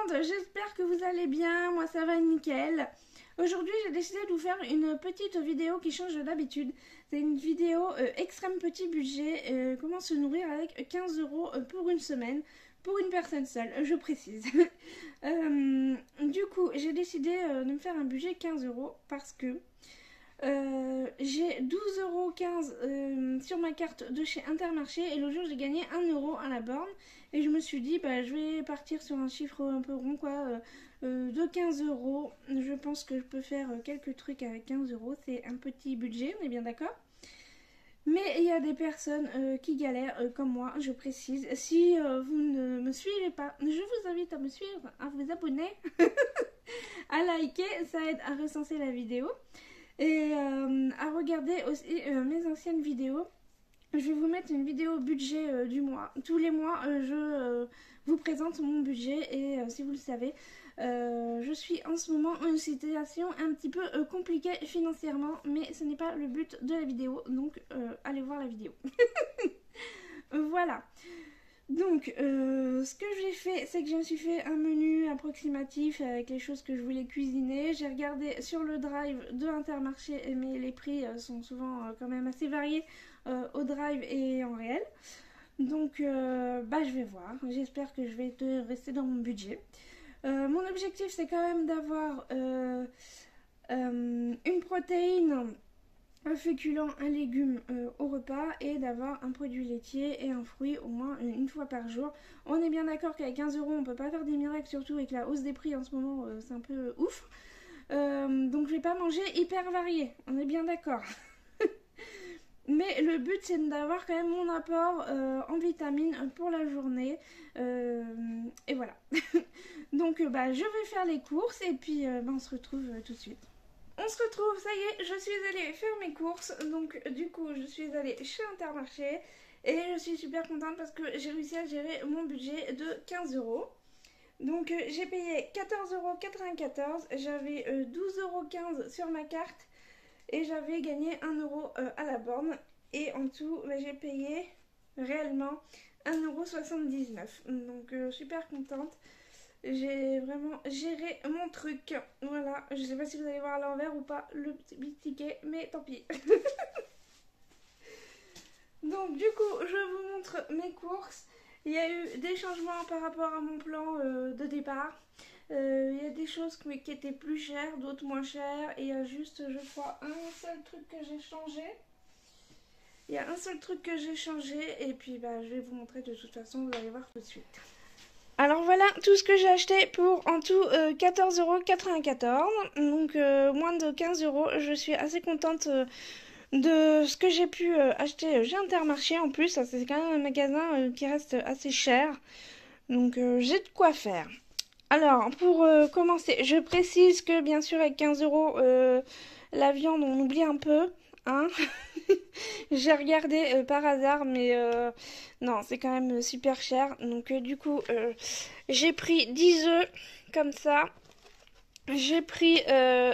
monde, j'espère que vous allez bien, moi ça va nickel. Aujourd'hui j'ai décidé de vous faire une petite vidéo qui change d'habitude. C'est une vidéo extrême petit budget, comment se nourrir avec 15 euros pour une semaine, pour une personne seule, je précise. Du coup j'ai décidé de me faire un budget 15 euros parce que j'ai 12,15 € sur ma carte de chez Intermarché et le jour j'ai gagné 1 euro à la borne et je me suis dit bah je vais partir sur un chiffre un peu rond quoi, de 15 euros. Je pense que je peux faire quelques trucs avec 15 euros, c'est un petit budget, on est bien d'accord. Mais il y a des personnes qui galèrent comme moi, je précise. Si vous ne me suivez pas, je vous invite à me suivre, à vous abonner, à liker, ça aide à recenser la vidéo. Et à regarder aussi mes anciennes vidéos. Je vais vous mettre une vidéo budget du mois. Tous les mois, je vous présente mon budget et si vous le savez, je suis en ce moment en une situation un petit peu compliquée financièrement, mais ce n'est pas le but de la vidéo, donc allez voir la vidéo. Voilà. Donc, ce que j'ai fait, c'est que je me suis fait un menu approximatif avec les choses que je voulais cuisiner. J'ai regardé sur le drive de Intermarché, mais les prix sont souvent quand même assez variés au drive et en réel. Donc, bah, je vais voir. J'espère que je vais rester dans mon budget. Mon objectif, c'est quand même d'avoir une protéine, un féculent, un légume au repas et d'avoir un produit laitier et un fruit au moins une fois par jour. On est bien d'accord qu'avec 15 euros on peut pas faire des miracles, surtout avec la hausse des prix en ce moment, c'est un peu ouf. Donc je vais pas manger hyper varié, on est bien d'accord. Mais le but c'est d'avoir quand même mon apport en vitamines pour la journée. Et voilà. Donc bah, je vais faire les courses et puis bah, on se retrouve tout de suite. On se retrouve, ça y est, je suis allée faire mes courses, donc du coup je suis allée chez Intermarché et je suis super contente parce que j'ai réussi à gérer mon budget de 15 euros. Donc j'ai payé 14,94 €, j'avais 12,15 € sur ma carte et j'avais gagné 1 euro à la borne et en tout bah, j'ai payé réellement 1,79 €, donc super contente. J'ai vraiment géré mon truc. Voilà, je sais pas si vous allez voir à l'envers ou pas le petit ticket, mais tant pis. Donc du coup, je vous montre mes courses. Il y a eu des changements par rapport à mon plan de départ. Il y a des choses qui étaient plus chères, d'autres moins chères. Et il y a juste, je crois, un seul truc que j'ai changé. Il y a un seul truc que j'ai changé. Et puis bah, je vais vous montrer de toute façon, vous allez voir tout de suite. Alors voilà tout ce que j'ai acheté pour en tout 14,94 €, donc moins de 15 euros. Je suis assez contente de ce que j'ai pu acheter chez Intermarché en plus. C'est quand même un magasin qui reste assez cher, donc j'ai de quoi faire. Alors pour commencer, je précise que bien sûr avec 15 euros la viande on oublie un peu, hein. J'ai regardé par hasard, mais non, c'est quand même super cher. Donc du coup, j'ai pris 10 œufs comme ça. J'ai pris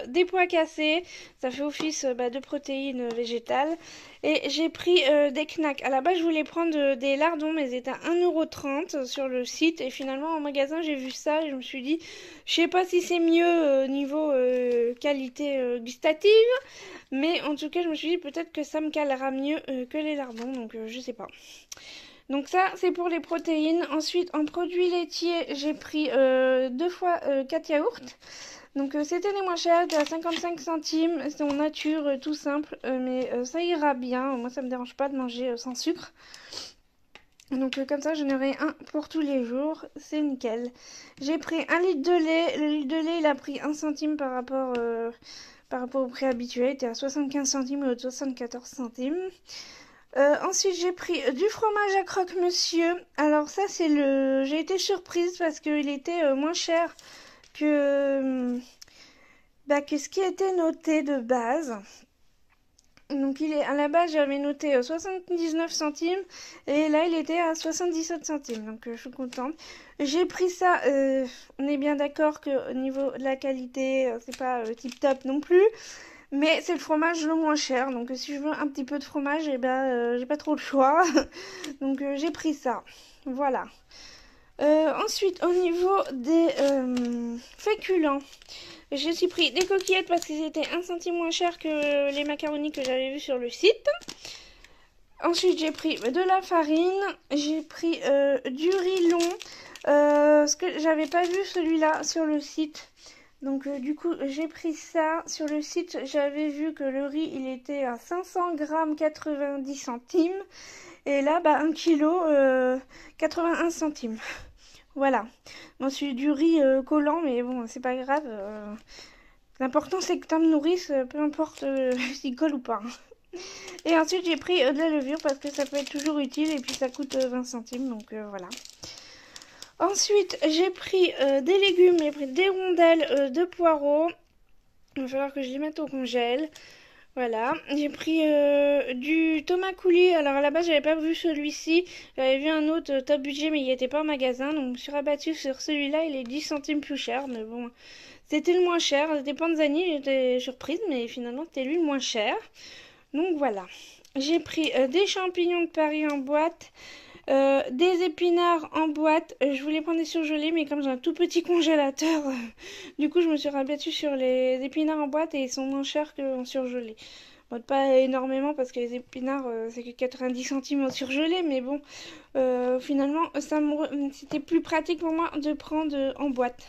des pois cassés, ça fait office bah, de protéines végétales. Et j'ai pris des knacks. À la base, je voulais prendre des lardons, mais ils étaient à 1,30 € sur le site. Et finalement, en magasin, j'ai vu ça et je me suis dit, je sais pas si c'est mieux niveau qualité gustative. Mais en tout cas, je me suis dit peut-être que ça me calera mieux que les lardons. Donc, je sais pas. Donc ça, c'est pour les protéines. Ensuite, en produits laitiers, j'ai pris 2 fois 4 yaourts. Donc c'était les moins chers, c'était à 55 centimes, c'est en nature, tout simple, mais ça ira bien, moi ça me dérange pas de manger sans sucre. Donc comme ça j'en aurai un pour tous les jours, c'est nickel. J'ai pris 1 litre de lait, le litre de lait il a pris 1 centime par rapport au prix habituel, il était à 75 centimes ou 74 centimes. Ensuite j'ai pris du fromage à croque-monsieur, alors ça c'est le... J'ai été surprise parce qu'il était moins cher que ce qui était noté de base. Donc il est à la base j'avais noté 79 centimes et là il était à 77 centimes. Donc je suis contente. J'ai pris ça, on est bien d'accord que au niveau de la qualité c'est pas tip top non plus. Mais c'est le fromage le moins cher. Donc si je veux un petit peu de fromage, et j'ai pas trop le choix. Donc j'ai pris ça. Voilà. Ensuite, au niveau des féculents, je suis pris des coquillettes parce qu'ils étaient 1 centime moins chers que les macaronis que j'avais vus sur le site. Ensuite, j'ai pris de la farine, j'ai pris du riz long, parce que j'avais pas vu celui-là sur le site. Donc du coup, j'ai pris ça. Sur le site, j'avais vu que le riz, il était à 500 grammes 90 centimes. Et là, 1 kilo 81 centimes. Voilà. Bon, c'est du riz collant, mais bon, c'est pas grave. L'important, c'est que tu me nourrisses, peu importe s'il colle ou pas. Et ensuite, j'ai pris de la levure parce que ça peut être toujours utile. Et puis, ça coûte 20 centimes, donc voilà. Ensuite, j'ai pris des légumes, j'ai pris des rondelles de poireaux. Il va falloir que je les mette au congèle. Voilà, j'ai pris du Thomas Coulis. Alors à la base, j'avais pas vu celui-ci. J'avais vu un autre top budget, mais il n'était pas en magasin. Donc je me suis rabattue sur celui-là. Il est 10 centimes plus cher. Mais bon, c'était le moins cher. C'était Panzani, j'étais surprise, mais finalement, c'était lui le moins cher. Donc voilà. J'ai pris des champignons de Paris en boîte. Des épinards en boîte. Je voulais prendre des surgelés, mais comme j'ai un tout petit congélateur, du coup je me suis rabattue sur les épinards en boîte et ils sont moins chers qu'en surgelé. Bon, pas énormément parce que les épinards c'est que 90 centimes en surgelé, mais bon, finalement c'était plus pratique pour moi de prendre en boîte.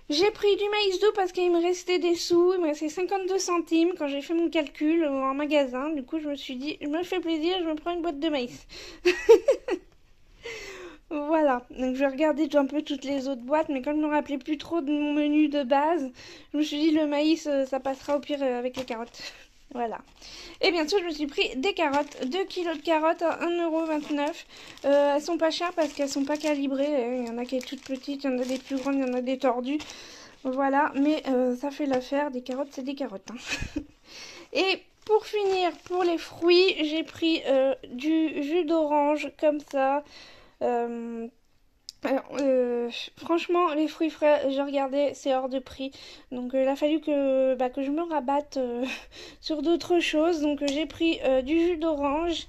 J'ai pris du maïs doux parce qu'il me restait des sous, il me restait 52 centimes quand j'ai fait mon calcul en magasin. Du coup je me suis dit, je me fais plaisir, je me prends une boîte de maïs. Voilà, donc je vais regarder un peu toutes les autres boîtes, mais comme je ne me rappelais plus trop de mon menu de base, je me suis dit le maïs ça passera au pire avec les carottes. Voilà. Et bien sûr, je me suis pris des carottes, 2 kilos de carottes à 1,29 €. Elles sont pas chères parce qu'elles sont pas calibrées. Il y en a qui sont toutes petites, il y en a des plus grandes, il y en a des tordues. Voilà, mais ça fait l'affaire. Des carottes, c'est des carottes. Hein. Et pour finir, pour les fruits, j'ai pris du jus d'orange comme ça. Franchement, les fruits frais, j'ai regardé, c'est hors de prix. Donc il a fallu que je me rabatte sur d'autres choses. Donc j'ai pris du jus d'orange,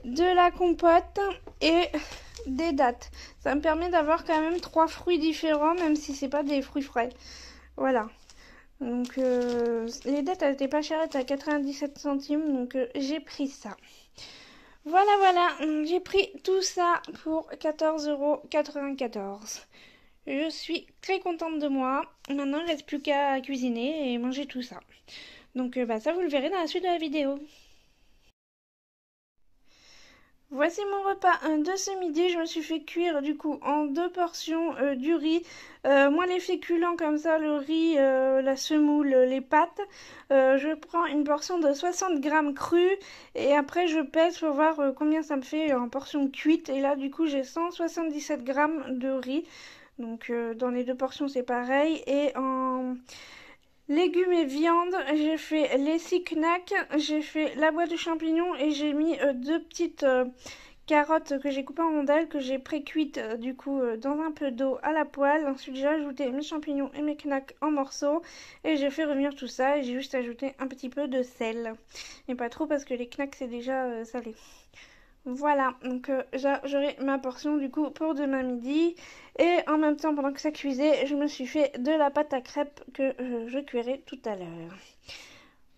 de la compote et des dattes. Ça me permet d'avoir quand même 3 fruits différents, même si c'est pas des fruits frais. Voilà. Donc les dattes, elles étaient pas chères, elles étaient à 97 centimes. Donc j'ai pris ça. Voilà, j'ai pris tout ça pour 14,94 €. Je suis très contente de moi. Maintenant, il ne reste plus qu'à cuisiner et manger tout ça. Donc ça, vous le verrez dans la suite de la vidéo. Voici mon repas de ce midi. Je me suis fait cuire du coup en 2 portions du riz. Moi les féculents comme ça, le riz, la semoule, les pâtes. Je prends une portion de 60 grammes cru et après je pèse pour voir combien ça me fait en portion cuite. Et là du coup j'ai 177 grammes de riz. Donc dans les 2 portions c'est pareil. Et en légumes et viande, j'ai fait les 6 knacks, j'ai fait la boîte de champignons et j'ai mis 2 petites carottes que j'ai coupées en rondelles, que j'ai pré-cuites du coup dans un peu d'eau à la poêle. Ensuite j'ai ajouté mes champignons et mes knacks en morceaux et j'ai fait revenir tout ça et j'ai juste ajouté un petit peu de sel. Mais pas trop parce que les knacks c'est déjà salé. Voilà, donc j'aurai ma portion du coup pour demain midi. Et en même temps, pendant que ça cuisait, je me suis fait de la pâte à crêpes que je cuirai tout à l'heure.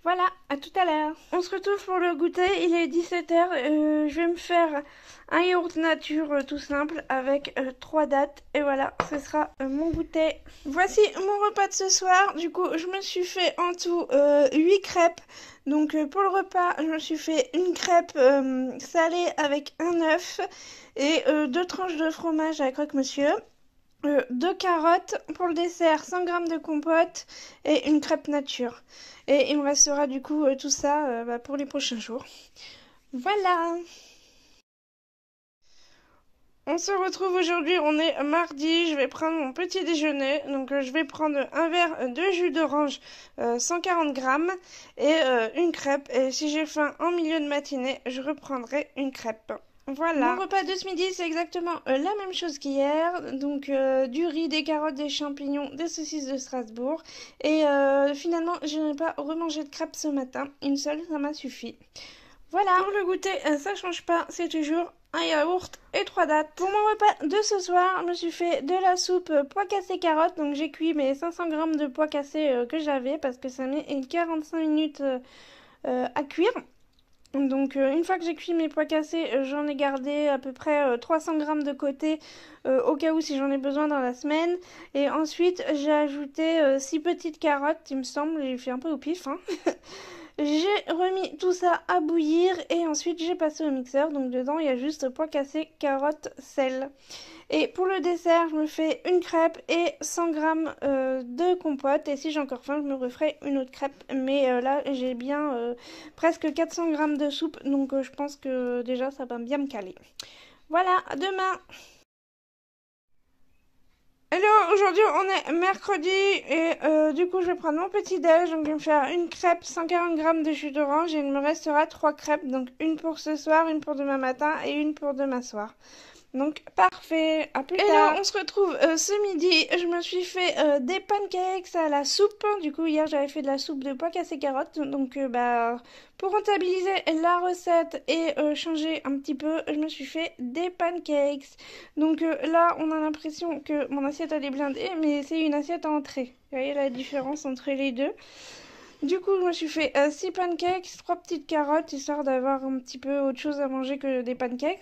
Voilà, à tout à l'heure. On se retrouve pour le goûter, il est 17 h. Je vais me faire un yaourt nature tout simple avec 3 dattes. Et voilà, ce sera mon goûter. Voici mon repas de ce soir. Du coup, je me suis fait en tout 8 crêpes. Donc pour le repas, je me suis fait une crêpe salée avec un œuf et 2 tranches de fromage à croque-monsieur. 2 carottes pour le dessert, 100 g de compote et une crêpe nature. Et il me restera du coup tout ça pour les prochains jours. Voilà. On se retrouve aujourd'hui, on est mardi, je vais prendre mon petit déjeuner. Donc je vais prendre un verre de jus d'orange 140 g et une crêpe. Et si j'ai faim en milieu de matinée, je reprendrai une crêpe. Voilà. Mon repas de ce midi, c'est exactement la même chose qu'hier. Donc du riz, des carottes, des champignons, des saucisses de Strasbourg. Et finalement, je n'ai pas remangé de crêpes ce matin. Une seule, ça m'a suffi. Voilà. Pour le goûter, ça change pas. C'est toujours un yaourt et 3 dattes. Pour mon repas de ce soir, je me suis fait de la soupe pois cassés carottes. Donc j'ai cuit mes 500 grammes de pois cassés que j'avais parce que ça met 45 minutes à cuire. Donc une fois que j'ai cuit mes pois cassés, j'en ai gardé à peu près 300 grammes de côté au cas où si j'en ai besoin dans la semaine. Et ensuite j'ai ajouté 6 petites carottes, il me semble, j'ai fait un peu au pif. Hein. J'ai remis tout ça à bouillir et ensuite j'ai passé au mixeur. Donc dedans il y a juste pois cassés, carottes, sel. Et pour le dessert, je me fais une crêpe et 100 grammes de compote. Et si j'ai encore faim, je me referai une autre crêpe. Mais là, j'ai bien presque 400 grammes de soupe. Donc je pense que déjà, ça va bien me caler. Voilà, à demain. Hello, aujourd'hui on est mercredi et du coup je vais prendre mon petit déj. Donc je vais me faire une crêpe, 140 grammes de jus d'orange et il me restera 3 crêpes. Donc une pour ce soir, une pour demain matin et une pour demain soir. Donc parfait, à plus tard. Et là on se retrouve ce midi, je me suis fait des pancakes à la soupe. Du coup hier j'avais fait de la soupe de pois cassés carottes. Donc pour rentabiliser la recette et changer un petit peu, je me suis fait des pancakes. Donc là on a l'impression que mon assiette elle est blindée, mais c'est une assiette à entrée. Vous voyez la différence entre les deux. Du coup, je me suis fait 6 pancakes, 3 petites carottes, histoire d'avoir un petit peu autre chose à manger que des pancakes.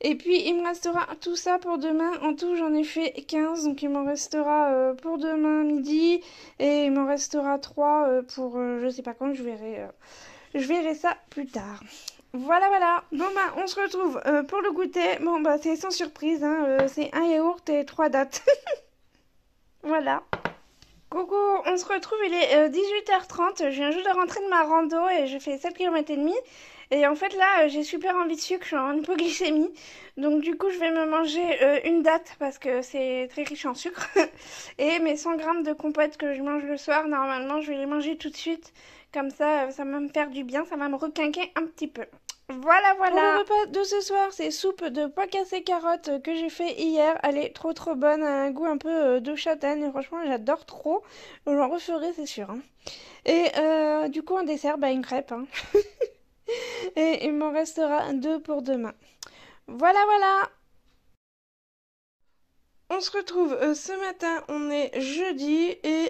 Et puis il me restera tout ça pour demain. En tout j'en ai fait 15. Donc il m'en restera pour demain midi. Et il m'en restera 3 pour je sais pas quand. Je verrai ça plus tard. Voilà. Bon bah on se retrouve pour le goûter. Bon bah c'est sans surprise. Hein, c'est un yaourt et 3 dattes. Voilà. Coucou, on se retrouve, il est 18h30, je viens juste de rentrer de ma rando et je fais 7 km et demi. Et en fait là, j'ai super envie de sucre, je suis en hypoglycémie. Donc du coup, je vais me manger une date parce que c'est très riche en sucre. Et mes 100 grammes de compote que je mange le soir, normalement, je vais les manger tout de suite. Comme ça, ça va me faire du bien, ça va me requinquer un petit peu. Voilà. Pour le repas de ce soir, c'est soupe de pois cassés carottes que j'ai fait hier. Elle est trop bonne, elle a un goût un peu de châtaigne. Et franchement, j'adore trop. J'en referai, c'est sûr. Hein. Et du coup, en dessert, une crêpe. Hein. Et il m'en restera 2 pour demain. Voilà. On se retrouve ce matin, on est jeudi et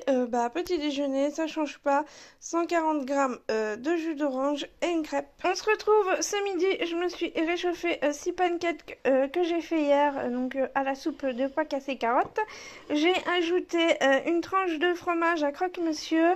petit déjeuner, ça change pas, 140 grammes de jus d'orange et une crêpe. On se retrouve ce midi, je me suis réchauffé 6 pancakes que j'ai fait hier, donc à la soupe de pois cassés carottes. J'ai ajouté une tranche de fromage à croque-monsieur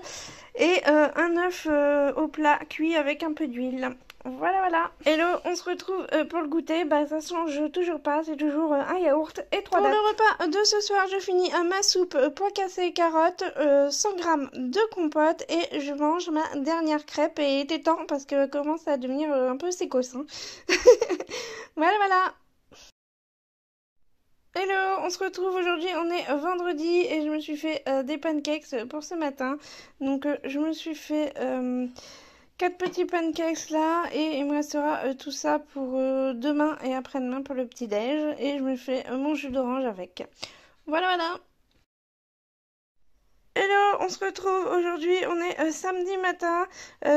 et un œuf au plat cuit avec un peu d'huile. Voilà. Hello, on se retrouve pour le goûter. Ça change toujours pas, c'est toujours un yaourt et 3 dattes. Pour le repas de ce soir, je finis ma soupe pois cassés carottes, 100 grammes de compote et je mange ma dernière crêpe. Et il était temps parce que commence à devenir un peu sécos. Hein. Voilà. Hello, on se retrouve aujourd'hui, on est vendredi et je me suis fait des pancakes pour ce matin. Donc je me suis fait 4 petits pancakes là et il me restera tout ça pour demain et après-demain pour le petit déj et je me fais mon jus d'orange avec. Voilà. Hello, on se retrouve aujourd'hui, on est samedi matin.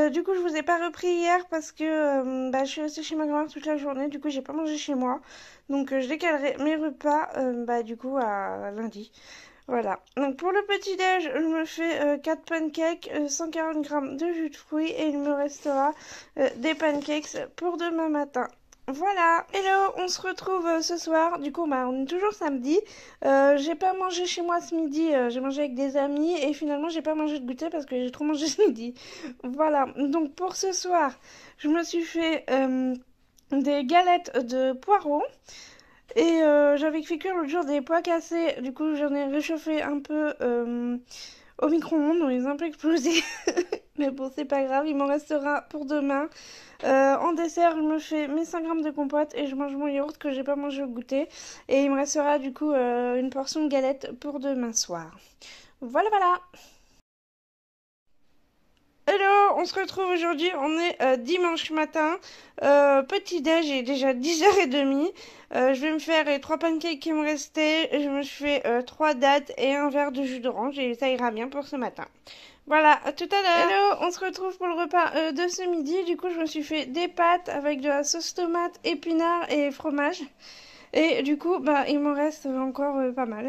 Du coup je vous ai pas repris hier parce que je suis restée chez ma grand-mère toute la journée, du coup j'ai pas mangé chez moi. Donc je décalerai mes repas du coup à lundi. Voilà. Donc pour le petit-déj, je me fais 4 pancakes, 140 grammes de jus de fruits et il me restera des pancakes pour demain matin. Voilà. Hello, on se retrouve ce soir. Du coup, on est toujours samedi. J'ai pas mangé chez moi ce midi. J'ai mangé avec des amis et finalement, j'ai pas mangé de goûter parce que j'ai trop mangé ce midi. Voilà. Donc pour ce soir, je me suis fait des galettes de poireaux. Et j'avais fait cuire l'autre jour des pois cassés, du coup j'en ai réchauffé un peu au micro-ondes, on les a un peu explosés. Mais bon, c'est pas grave, il m'en restera pour demain. En dessert, je me fais mes 5 grammes de compote et je mange mon yaourt que j'ai pas mangé au goûter. Et il me restera du coup une portion de galette pour demain soir. Voilà. Hello, on se retrouve aujourd'hui, on est dimanche matin, petit déj, il est déjà 10h30, je vais me faire les 3 pancakes qui me restaient, je me suis fait 3 dattes et un verre de jus d'orange et ça ira bien pour ce matin. Voilà, à tout à l'heure. Hello, on se retrouve pour le repas de ce midi, du coup je me suis fait des pâtes avec de la sauce tomate, épinards et fromage et du coup bah il m'en reste encore pas mal.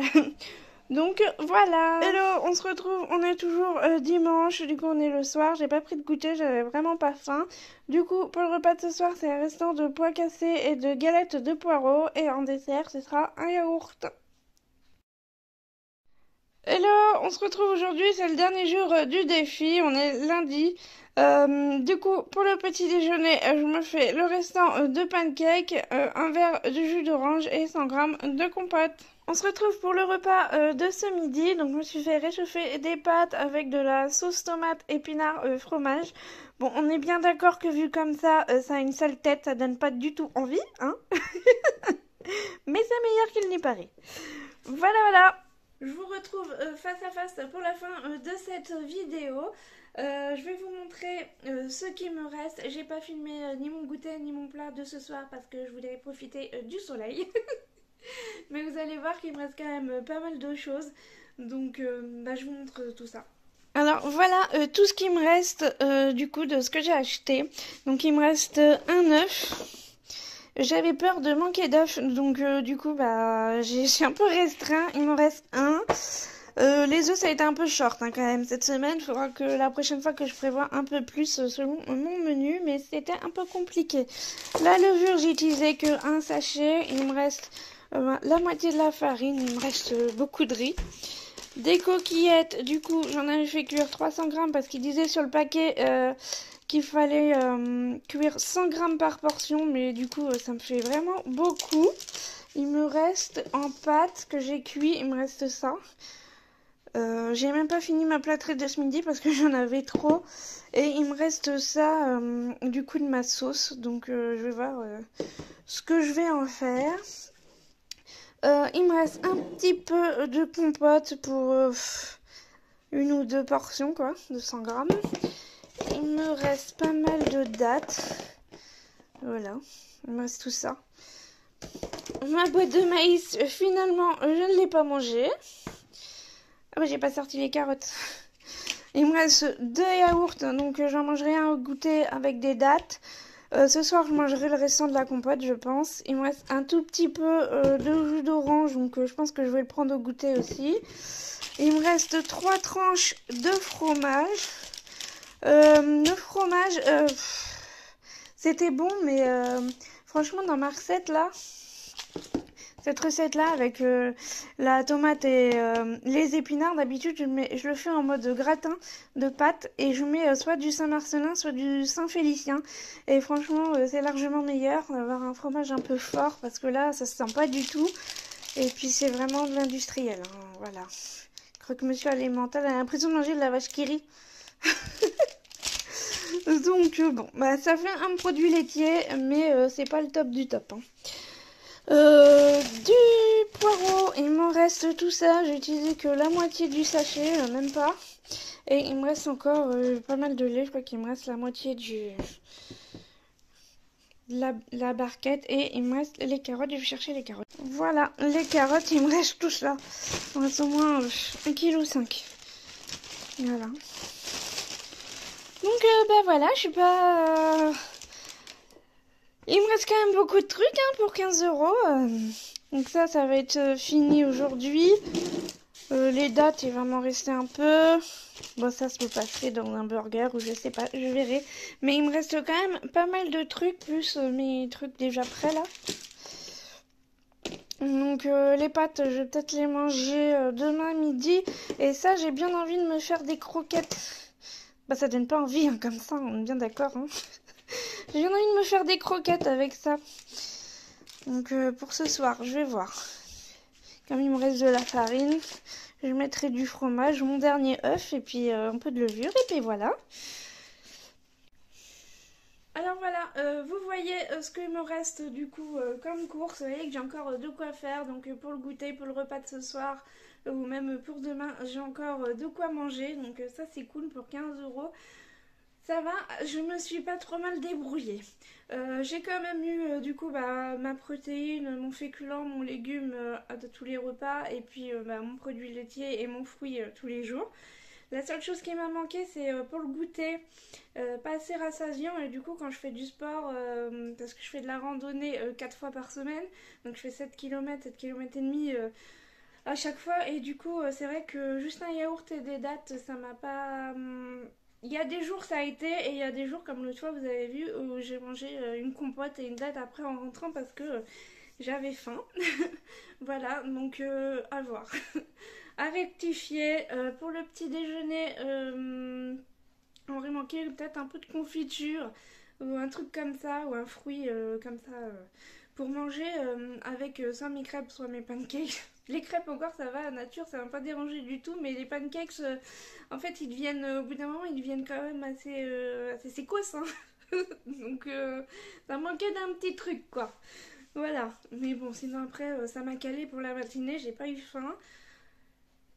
Donc voilà. Hello, on se retrouve, on est toujours dimanche, du coup on est le soir, j'ai pas pris de goûter, j'avais vraiment pas faim. Du coup pour le repas de ce soir c'est un restant de pois cassés et de galettes de poireaux et en dessert ce sera un yaourt. Hello, on se retrouve aujourd'hui, c'est le dernier jour du défi, on est lundi. Du coup, pour le petit déjeuner, je me fais le restant de pancakes, un verre de jus d'orange et 100 grammes de compote. On se retrouve pour le repas de ce midi, donc je me suis fait réchauffer des pâtes avec de la sauce tomate, épinards, fromage. Bon, on est bien d'accord que vu comme ça a une sale tête, ça donne pas du tout envie, hein. Mais c'est meilleur qu'il n'y paraît. Voilà, voilà. Je vous retrouve face à face pour la fin de cette vidéo. Je vais vous montrer ce qui me reste. J'ai pas filmé ni mon goûter ni mon plat de ce soir parce que je voulais profiter du soleil. Mais vous allez voir qu'il me reste quand même pas mal de choses. Donc bah, je vous montre tout ça. Alors voilà tout ce qui me reste du coup de ce que j'ai acheté. Donc il me reste un œuf. J'avais peur de manquer d'œufs, donc du coup bah j'ai un peu restreint, il m'en reste un. Les œufs ça a été un peu short hein, quand même cette semaine, il faudra que la prochaine fois que je prévois un peu plus selon mon menu, mais c'était un peu compliqué. La levure j'ai utilisé que un sachet, il me reste la moitié de la farine, il me reste beaucoup de riz. Des coquillettes, du coup j'en avais fait cuire 300 grammes parce qu'il disait sur le paquet qu'il fallait cuire 100 grammes par portion, mais du coup ça me fait vraiment beaucoup. Il me reste en pâte que j'ai cuit, il me reste ça. J'ai même pas fini ma plâtrée de ce midi parce que j'en avais trop. Et il me reste ça du coup de ma sauce, donc je vais voir ce que je vais en faire. Il me reste un petit peu de compote pour une ou deux portions quoi, de 100 grammes. Il me reste pas mal de dattes. Voilà, il me reste tout ça. Ma boîte de maïs, finalement, je ne l'ai pas mangée. Ah bah j'ai pas sorti les carottes. Il me reste 2 yaourts, donc j'en mangerai un au goûter avec des dattes. Ce soir, je mangerai le restant de la compote, je pense. Il me reste un tout petit peu de jus d'orange, donc je pense que je vais le prendre au goûter aussi. Il me reste 3 tranches de fromage. Le fromage, c'était bon, mais franchement, dans ma recette là, cette recette là avec la tomate et les épinards, d'habitude je le fais en mode gratin de pâte et je mets soit du Saint-Marcelin, soit du Saint-Félicien. Et franchement, c'est largement meilleur d'avoir un fromage un peu fort parce que là, ça se sent pas du tout. Et puis c'est vraiment de l'industriel, hein, voilà. Croque-monsieur alimentaire, elle a l'impression de manger de la vache qui rit. Donc bon, bah ça fait un produit laitier, mais c'est pas le top du top. Hein. Du poireau, il m'en reste tout ça. J'ai utilisé que la moitié du sachet, même pas. Et il me reste encore pas mal de lait. Je crois qu'il me reste la moitié la barquette. Et il me reste les carottes. Je vais chercher les carottes. Voilà, les carottes, il me reste tout ça. Il me reste au moins 1,5 kg. Voilà. Donc bah voilà, je suis pas... Il me reste quand même beaucoup de trucs hein, pour 15 euros. Donc ça va être fini aujourd'hui. Les dates, il va m'en rester un peu. Bon, ça se peut passer dans un burger ou je sais pas, je verrai. Mais il me reste quand même pas mal de trucs, plus mes trucs déjà prêts là. Donc les pâtes, je vais peut-être les manger demain midi. Et ça, j'ai bien envie de me faire des croquettes. Bah ça donne pas envie hein, comme ça, on est bien d'accord. Hein. J'ai bien envie de me faire des croquettes avec ça. Donc pour ce soir, je vais voir. Comme il me reste de la farine, je mettrai du fromage, mon dernier œuf et puis un peu de levure et puis voilà. Alors voilà, vous voyez ce qu'il me reste du coup comme course. Vous voyez que j'ai encore de quoi faire. Donc pour le goûter, pour le repas de ce soir ou même pour demain, j'ai encore de quoi manger. Donc ça c'est cool pour 15 euros. Ça va, je me suis pas trop mal débrouillée. J'ai quand même eu du coup ma protéine, mon féculent, mon légume de tous les repas et puis mon produit laitier et mon fruit tous les jours. La seule chose qui m'a manqué c'est pour le goûter, pas assez rassasiant et du coup quand je fais du sport, parce que je fais de la randonnée 4 fois par semaine, donc je fais 7 km, 7 km et demi à chaque fois et du coup c'est vrai que juste un yaourt et des dattes ça m'a pas... Il y a des jours ça a été et il y a des jours comme l'autre fois vous avez vu où j'ai mangé une compote et une date après en rentrant parce que j'avais faim. Voilà, donc à voir. À rectifier. Pour le petit déjeuner, on aurait manqué peut-être un peu de confiture ou un truc comme ça ou un fruit comme ça pour manger avec soit mes crêpes soit mes pancakes. Les crêpes encore ça va, nature ça m'a pas dérangé du tout, mais les pancakes en fait ils deviennent au bout d'un moment ils deviennent quand même assez sécos hein. Donc ça manquait d'un petit truc quoi. Voilà, mais bon sinon après ça m'a calé pour la matinée, j'ai pas eu faim.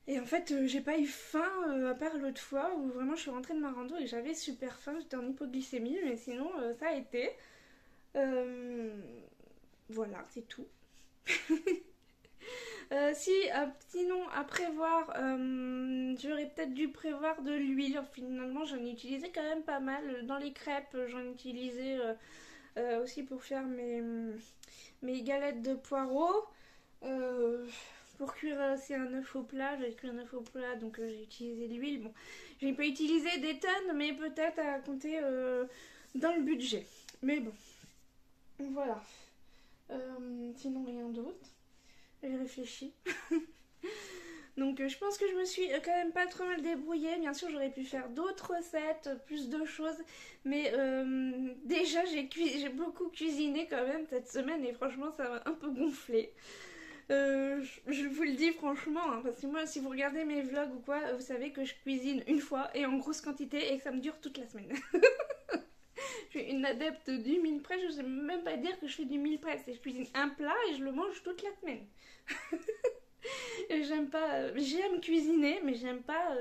Et en fait, j'ai pas eu faim à part l'autre fois où vraiment je suis rentrée de ma rando et j'avais super faim, j'étais en hypoglycémie, mais sinon ça a été. Euh, voilà, c'est tout. Sinon, à prévoir, j'aurais peut-être dû prévoir de l'huile. Finalement, j'en ai utilisé quand même pas mal. Dans les crêpes, j'en ai utilisé aussi pour faire mes galettes de poireaux. Euh, pour cuire aussi un œuf au plat, j'avais cuit un œuf au plat, donc j'ai utilisé de l'huile. Bon, j'ai pas utilisé des tonnes, mais peut-être à compter dans le budget. Mais bon, voilà. Sinon, rien d'autre. J'ai réfléchi. Donc je pense que je me suis quand même pas trop mal débrouillée. Bien sûr j'aurais pu faire d'autres recettes, plus de choses. Mais déjà j'ai beaucoup cuisiné quand même cette semaine et franchement ça m'a un peu gonflé. Je vous le dis franchement, hein, parce que moi si vous regardez mes vlogs ou quoi, vous savez que je cuisine une fois et en grosse quantité et que ça me dure toute la semaine. Je suis une adepte du meal prep, je sais même pas dire que je fais du meal prep, c'est je cuisine un plat et je le mange toute la semaine. J'aime pas, j'aime cuisiner, mais j'aime pas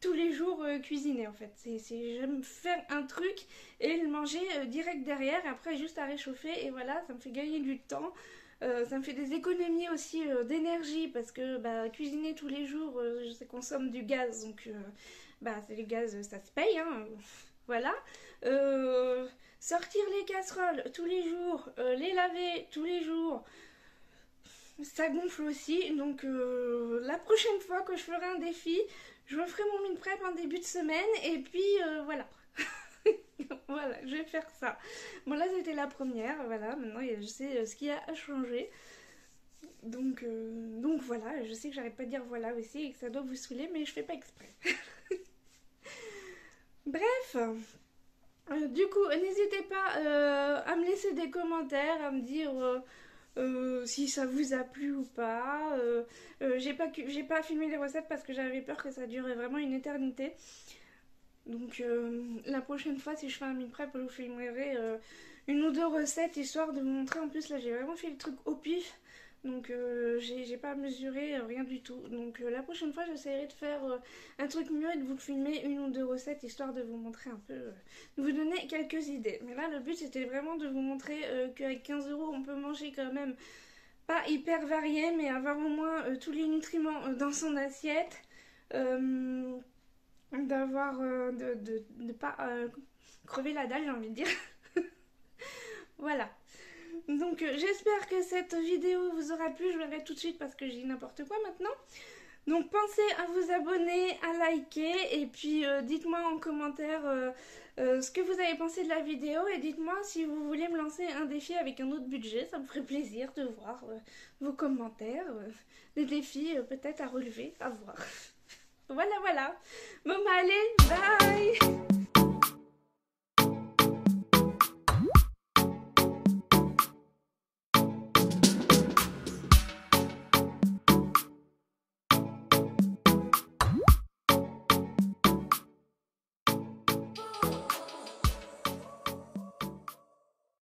tous les jours cuisiner en fait. J'aime faire un truc et le manger direct derrière, et après juste à réchauffer et voilà, ça me fait gagner du temps. Ça me fait des économies aussi d'énergie parce que cuisiner tous les jours, ça consomme du gaz, donc c'est le gaz, ça se paye, hein, voilà. Sortir les casseroles tous les jours, les laver tous les jours, ça gonfle aussi. Donc la prochaine fois que je ferai un défi, je me ferai mon meal prep en début de semaine et puis voilà. Voilà, je vais faire ça. Bon là c'était la première, voilà, maintenant je sais ce qui a changé. Donc voilà, je sais que j'arrête pas de dire voilà aussi et que ça doit vous saouler, mais je fais pas exprès. Bref, du coup, n'hésitez pas à me laisser des commentaires, à me dire si ça vous a plu ou pas. J'ai pas filmé les recettes parce que j'avais peur que ça durait vraiment une éternité. Donc la prochaine fois, si je fais un meal prep, je vous filmerai une ou deux recettes histoire de vous montrer. En plus, là, j'ai vraiment fait le truc au pif. Donc j'ai pas mesuré rien du tout. Donc la prochaine fois j'essaierai de faire un truc mieux et de vous filmer une ou deux recettes histoire de vous montrer un peu, de vous donner quelques idées. Mais là le but c'était vraiment de vous montrer qu'avec 15 € on peut manger quand même pas hyper varié mais avoir au moins tous les nutriments dans son assiette. D'avoir de pas crever la dalle j'ai envie de dire. Voilà. Donc j'espère que cette vidéo vous aura plu, je verrai tout de suite parce que j'ai n'importe quoi maintenant. Donc pensez à vous abonner, à liker et puis dites-moi en commentaire ce que vous avez pensé de la vidéo et dites-moi si vous voulez me lancer un défi avec un autre budget, ça me ferait plaisir de voir vos commentaires, des défis peut-être à relever, à voir. Voilà. Bon allez, bye.